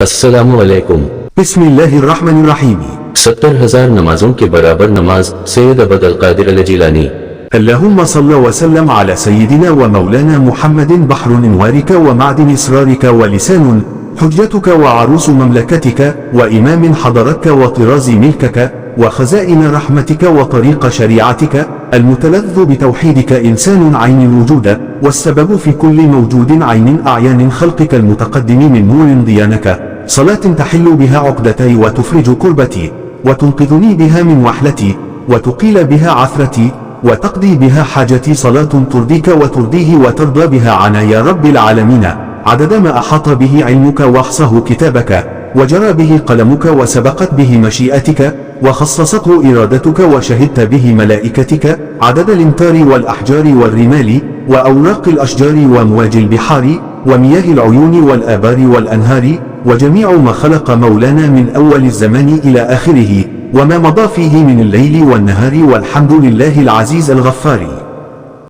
अस्सलामुअलैकुम। बिस्मिल्लाहिर्रहमानिर्रहीम। 70,000 नमाजों के बराबर नमाज सैयद अब्द अल कादिर अल जिलानी। اللهم صل وسلم على سيدنا ومولانا محمد بحر انوارك ومعدن اسرارك ولسان حجتك وعروس مملكتك وإمام حضرتك وطراز ملكك وخزائن رحمتك وطريق شريعتك المتلذ بتوحيدك إنسان عين الوجود والسبب في كل موجود عين أعيان خلقك المتقدم من نور ضيانك، صلاة تحل بها عقدتي وتفرج كربتي وتنقذني بها من وحلتي وتقيل بها عثرتي وتقضي بها حاجتي، صلاة ترضيك وترضيه وترضى بها عنا يا رب العالمين، عدد ما أحاط به علمك واحصاه كتابك وجرى به قلمك وسبقت به مشيئتك وخصصته إرادتك وشهدت به ملائكتك، عدد الامتار والأحجار والرمال وأوراق الأشجار وامواج البحار ومياه العيون والآبار والأنهار وجميع ما خلق مولانا من أول الزمان إلى آخره وما مضى فيه من الليل والنهار، والحمد لله العزيز الغفار.